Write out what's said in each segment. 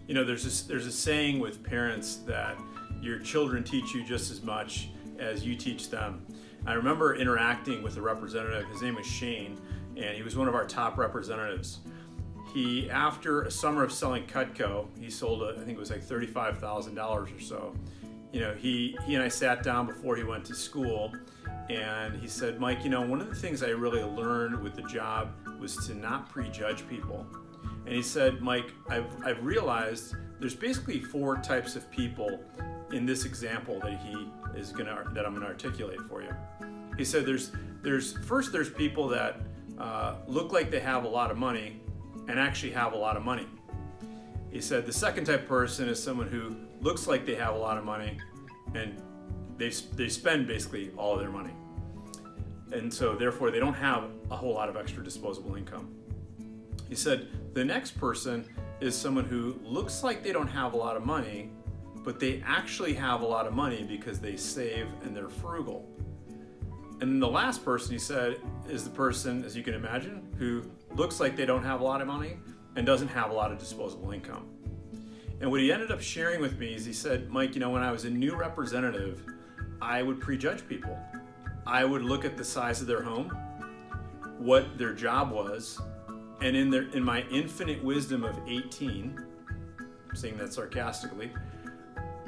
There's a saying with parents that your children teach you just as much as you teach them. I remember interacting with a representative. His name was Shane, and he was one of our top representatives. He, after a summer of selling Cutco, he sold, I think it was like $35,000 or so. He and I sat down before he went to school, and he said, Mike, one of the things I really learned with the job was to not prejudge people. And he said, Mike, I've realized there's basically 4 types of people in this example that I'm gonna articulate for you. He said there's people that look like they have a lot of money and actually have a lot of money. He said the second type of person is someone who looks like they have a lot of money and they spend basically all of their money. And so therefore they don't have a whole lot of extra disposable income. He said the next person is someone who looks like they don't have a lot of money, but they actually have a lot of money because they save and they're frugal. And then the last person, he said, is the person, as you can imagine, who looks like they don't have a lot of money and doesn't have a lot of disposable income. And what he ended up sharing with me is he said, Mike, when I was a new representative, I would prejudge people. I would look at the size of their home, what their job was, and in my infinite wisdom of 18, I'm saying that sarcastically,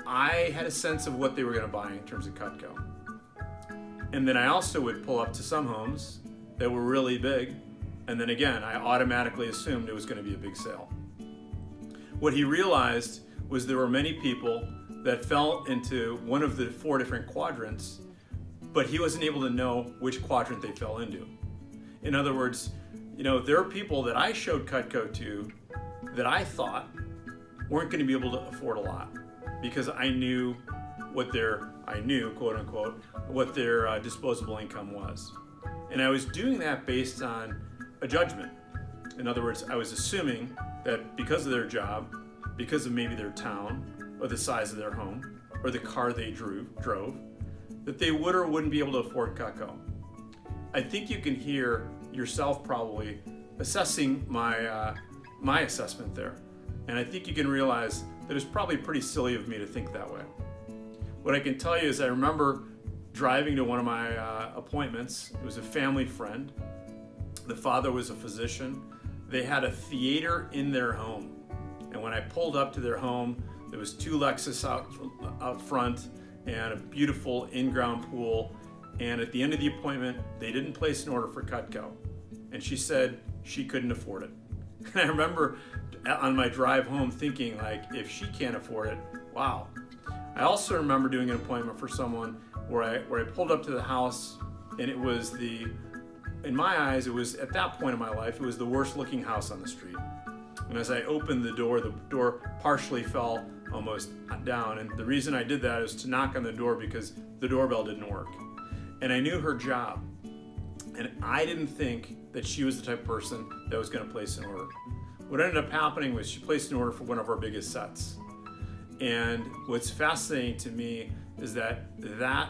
I had a sense of what they were going to buy in terms of Cutco. And then I also would pull up to some homes that were really big, and then again, I automatically assumed it was going to be a big sale. What he realized was there were many people that fell into one of the 4 different quadrants, but he wasn't able to know which quadrant they fell into. In other words, there are people that I showed Cutco to that I thought weren't going to be able to afford a lot because I knew quote unquote, what their disposable income was. And I was doing that based on a judgment. In other words, I was assuming that because of their job, because of maybe their town, or the size of their home, or the car they drove, that they would or wouldn't be able to afford Cutco. I think you can hear yourself probably assessing my assessment there. And I think you can realize that it's probably pretty silly of me to think that way. What I can tell you is I remember driving to one of my appointments. It was a family friend. The father was a physician. They had a theater in their home. And when I pulled up to their home, there was 2 Lexus out front and a beautiful in-ground pool. And at the end of the appointment, they didn't place an order for Cutco. And she said she couldn't afford it. And I remember on my drive home thinking, like, if she can't afford it, wow. I also remember doing an appointment for someone where I pulled up to the house, and it was in my eyes, it was at that point in my life, it was the worst looking house on the street. And as I opened the door partially fell almost down. And the reason I did that is to knock on the door because the doorbell didn't work. And I knew her job. And I didn't think that she was the type of person that was going to place an order. What ended up happening was she placed an order for one of our biggest sets. And what's fascinating to me is that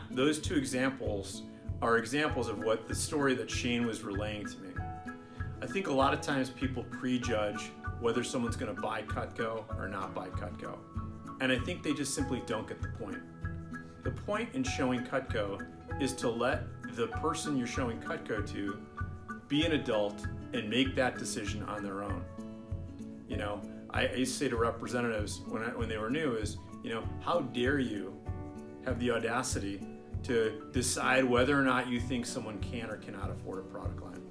those 2 examples are examples of what the story that Shane was relaying to me. I think a lot of times people prejudge whether someone's going to buy Cutco or not buy Cutco. And I think they just simply don't get the point. The point in showing Cutco is to let the person you're showing Cutco to be an adult and make that decision on their own. I used to say to representatives when they were new is, how dare you have the audacity to decide whether or not you think someone can or cannot afford a product line.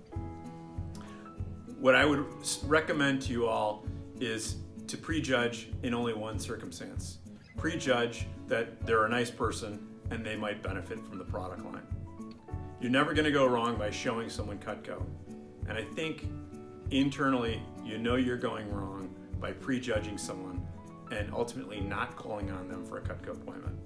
What I would recommend to you all is to prejudge in only one circumstance. Prejudge that they're a nice person and they might benefit from the product line. You're never going to go wrong by showing someone Cutco. And I think internally, you're going wrong by prejudging someone and ultimately not calling on them for a Cutco appointment.